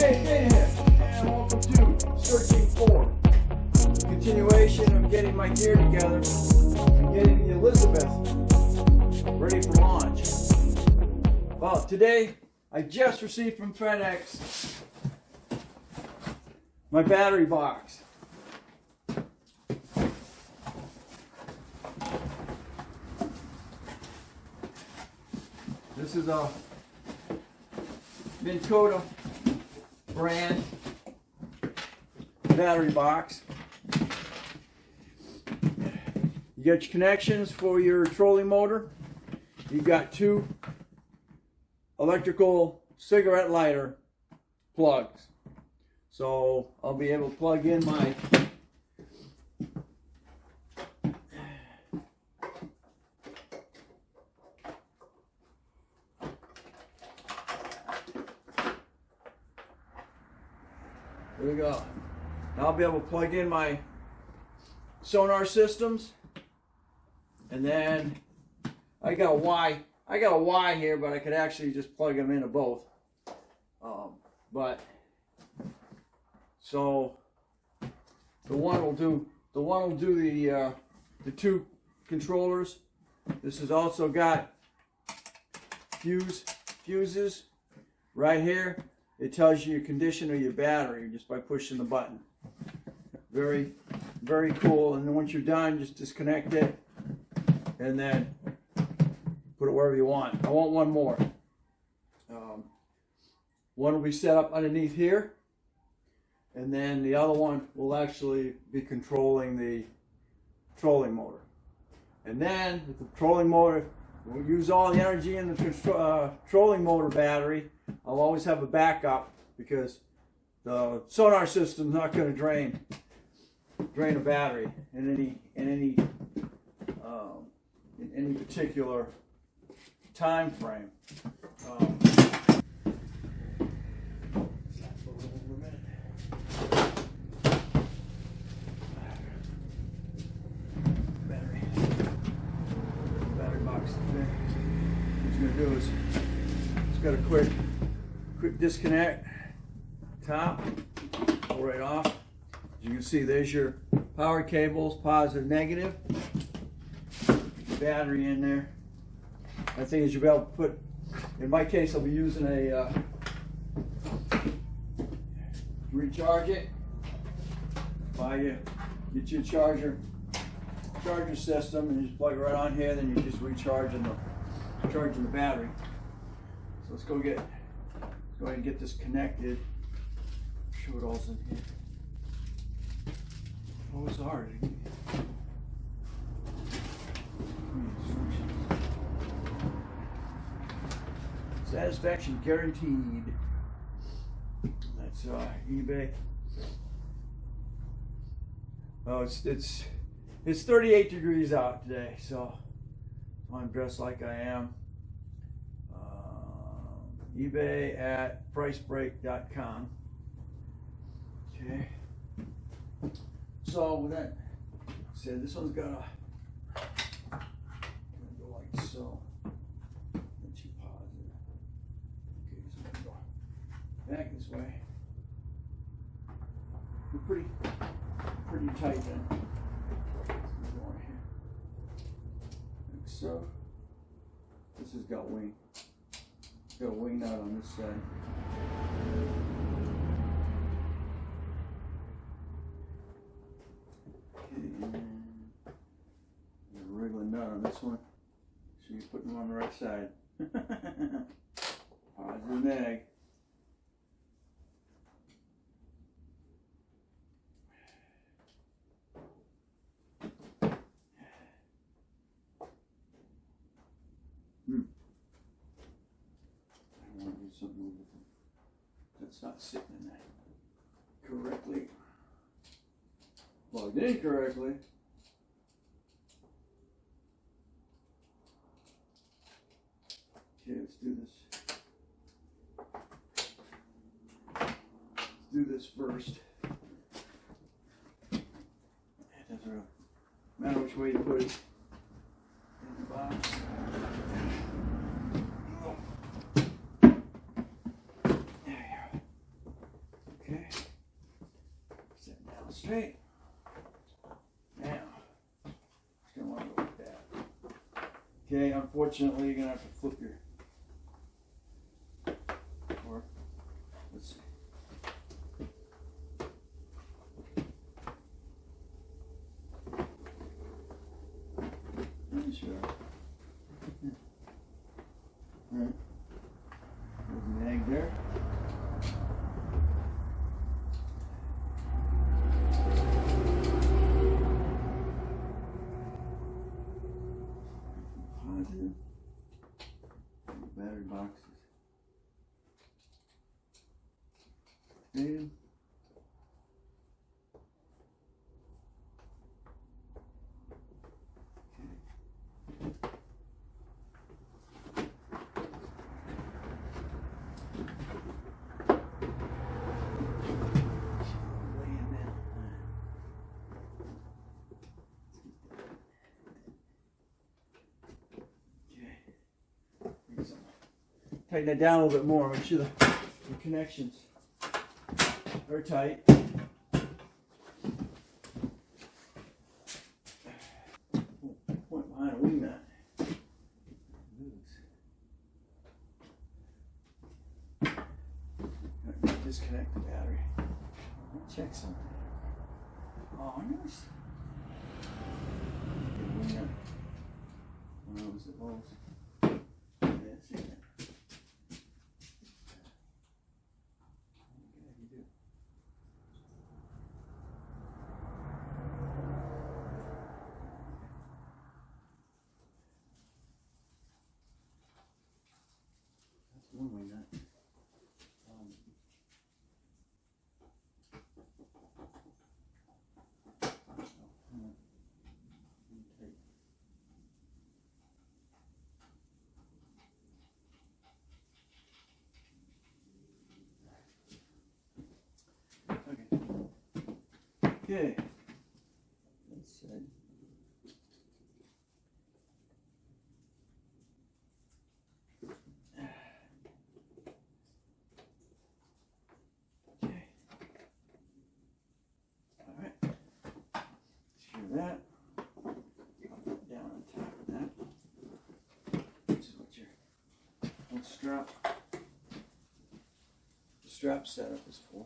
Hey, here, and welcome to Searching For. Continuation of getting my gear together and getting the Elizabeth ready for launch. Well, today I just received from FedEx my battery box. This is a Minn Kota brand battery box. You got your connections for your trolling motor. You've got two electrical cigarette lighter plugs. So I'll be able to plug in my there we go. Now I'll be able to plug in my sonar systems, and then I got a Y here, but I could actually just plug them into both. So the one will do the two controllers. This has also got fuses right here. It tells you your condition of your battery just by pushing the button. Very, very cool. And then once you're done, just disconnect it and then put it wherever you want. I want one more. One will be set up underneath here, and then the other one will actually be controlling the trolling motor. And then with the trolling motor, we'll use all the energy in the trolling motor battery. I'll always have a backup because the sonar system is not going to drain a battery in any particular time frame. Battery box there. What it's going to do is it's got a quick disconnect top, pull right off. As you can see, there's your power cables, positive, negative. Battery in there. I think as you'll be able to put, in my case, I'll be using a recharge it. Buy you, get your charger system, and you just plug it right on here. Then you're just charging the battery. So let's go ahead and get this connected. Show it all's in here. Oh, it's hard. Satisfaction guaranteed. That's eBay. Oh, it's 38 degrees out today, so I'm dressed like I am. eBay at pricebreak.com. Okay. So with that said, this one's gonna go like so. Let you pause it. Okay, so we're gonna go back this way. We're pretty tight then. Go right here. Like so. This has got wing. Got a wing nut on this side. A regular nut on this one, so you're putting them on the right side. Positive neg. I want to do something with it that's not sitting in there correctly. Plugged in correctly. Okay, let's do this. Let's do this first. It doesn't really matter which way you put it in the box. There you go. Okay. Now, just gonna want to go like that. Okay, unfortunately, you're gonna have to flip your. Or, let's see. Sure. Alright. There's an egg there. Positive. Battery boxes. Negative. Tighten that down a little bit more. Make sure the connections are tight. Point behind a wing nut. Disconnect the battery. Check something. Oh, nice. Wing nut. One of those that holds. That's it. One way nut. Okay. That's it. That down on top of that. This is what your old strap. The strap setup is for.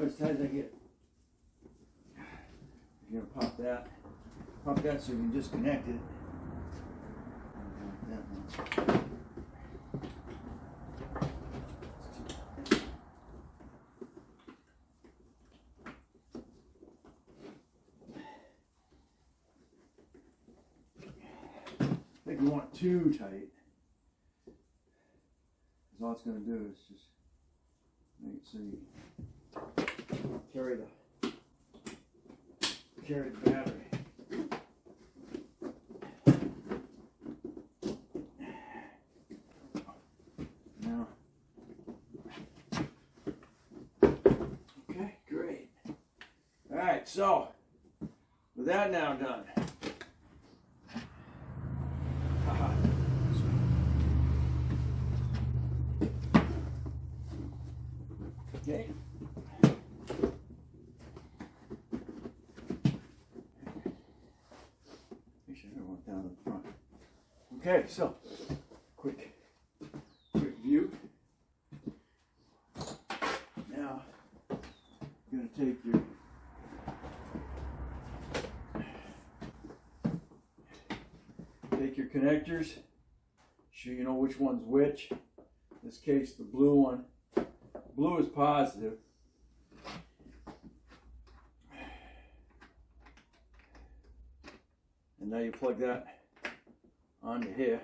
As tight as I get. You're gonna pop that so you can disconnect it. I think we want it too tight. Because all it's gonna do is just make it so you carry the battery. Now, okay, great. All right, so with that now done, okay. Down in front. Okay, so quick view. Now you're going to take your connectors. Sure you know which one's which. In this case, the blue one. Blue is positive. And now you plug that onto here.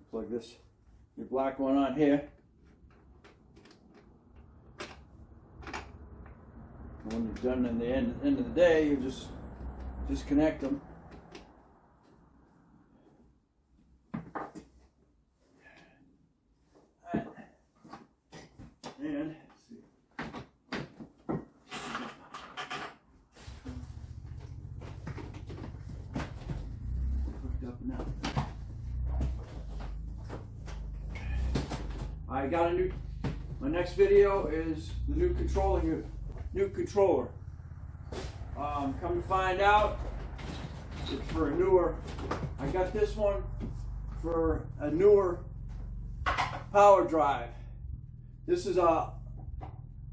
Plug this, your black one on here. And when you're done, in the end of the day, you just disconnect them. And let's see. Hooked up now. I got a new. My next video is the new controller. Come to find out, it's for a newer. I got this one for a newer power drive. This is a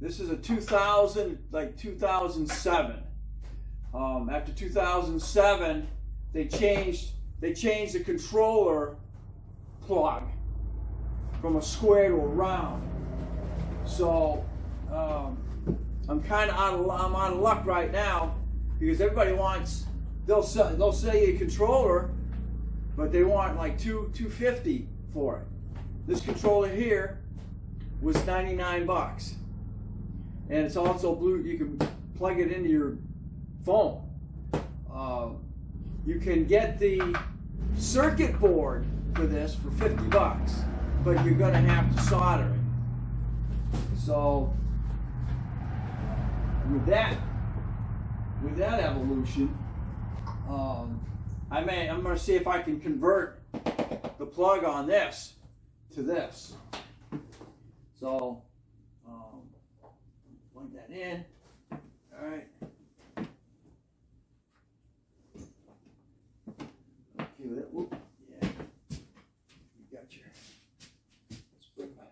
2000, like 2007. After 2007, they changed the controller plug from a square to a round. So I'm kind of out of luck right now, because everybody wants, they'll sell you a controller, but they want like $250 for it. This controller here was 99 bucks, and it's also blue. You can plug it into your phone. You can get the circuit board for this for 50 bucks, but you're gonna have to solder it. So with that evolution, I'm gonna see if I can convert the plug on this to this. So plug that in. All right. Okay with it. Whoop. Yeah. You got your. Let's bring my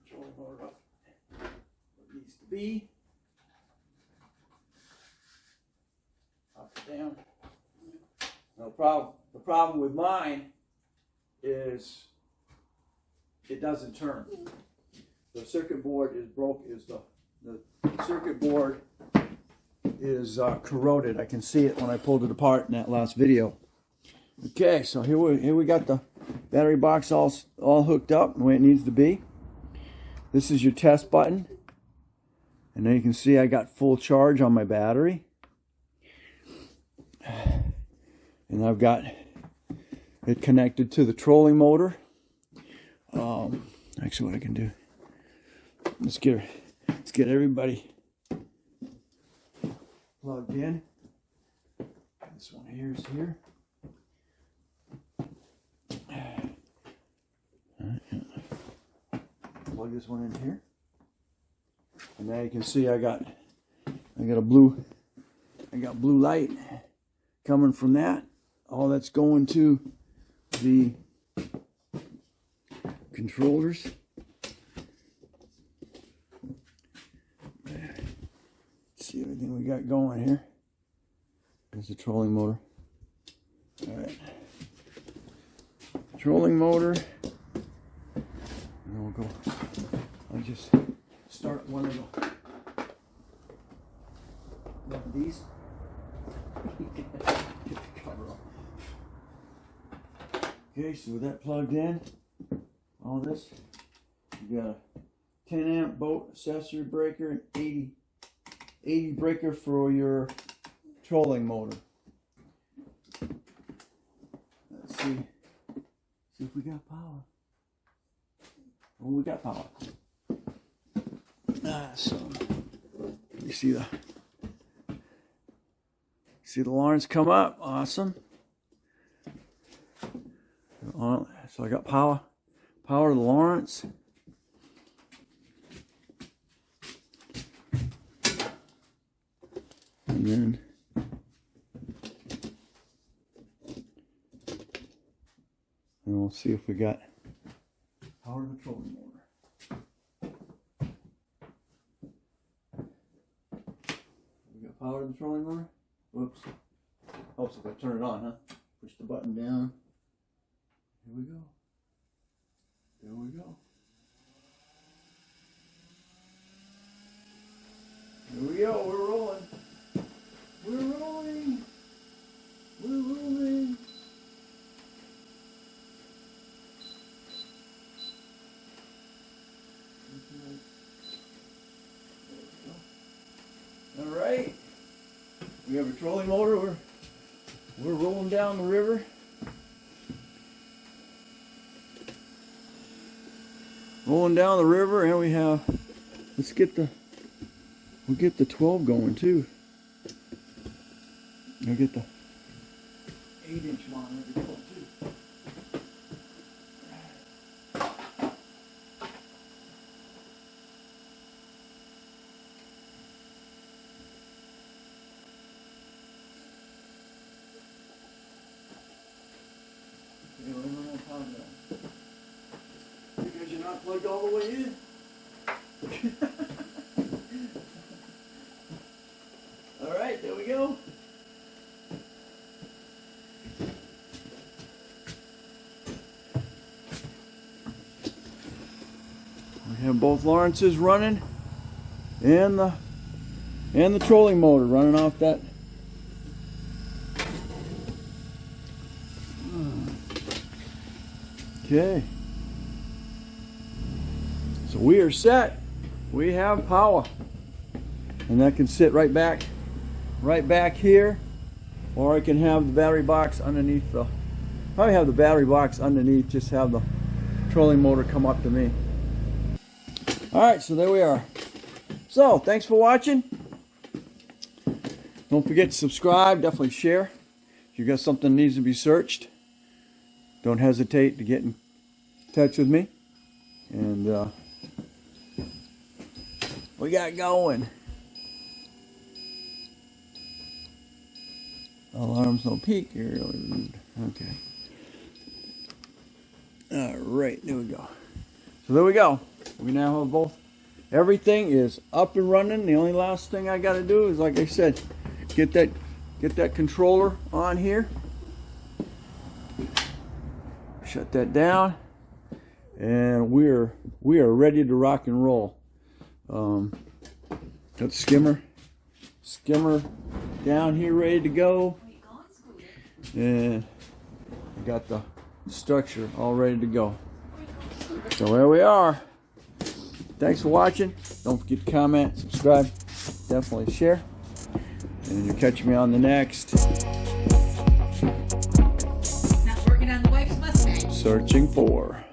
control motor up where it needs to be. Up and down. No problem. The problem with mine is it doesn't turn. The circuit board is broke. The circuit board is corroded. I can see it when I pulled it apart in that last video. Okay, so here we got the battery box all hooked up the way it needs to be. This is your test button, and then you can see I got full charge on my battery, and I've got it connected to the trolling motor. Actually, what I can do, let's get everybody plugged in. This one here is here. Plug this one in here, and now you can see I got blue light coming from that. All that's going to the controllers. See everything we got going here. There's the trolling motor. All right, trolling motor. And then we'll go. I'll just start one of these. Get the cover off. Okay, so with that plugged in, all this, you got a 10 amp bolt accessory breaker and 80 breaker for your trolling motor. Let's see if we got power. Oh, we got power. So you see the Lawrence come up. Awesome. So I got power to the Lawrence. And then we'll see if we got power to the trolling motor. We got power to the trolling motor. Whoops. Helps if I turn it on, huh? Push the button down. Here we go. There we go. Here we go, we're rolling. We're rolling. We're rolling. All right. We have a trolling motor. We're rolling down the river. Rolling down the river, and we have, we'll get the 12 going too. I'll get the 8-inch monitor going too. Because you're not plugged all the way in. All right, there we go. We have both Lawrences running, and the trolling motor running off that. Okay. So we are set. We have power. And that can sit right back here, or I can have the battery box underneath probably have the battery box underneath, just have the trolling motor come up to me. Alright, so there we are. So, thanks for watching. Don't forget to subscribe, definitely share. If you got something that needs to be searched, don't hesitate to get in touch with me. And we got going. Alarms don't peak. Okay. Alright, there we go. So there we go. We now have both. Everything is up and running. The only last thing I got to do is, like I said, get that controller on here. Shut that down, and we are ready to rock and roll. Got skimmer down here ready to go, and I got the structure all ready to go. So there we are. Thanks for watching. Don't forget to comment, subscribe, definitely share, and you'll catch me on the next. Not working on the wife's mustache. Searching for.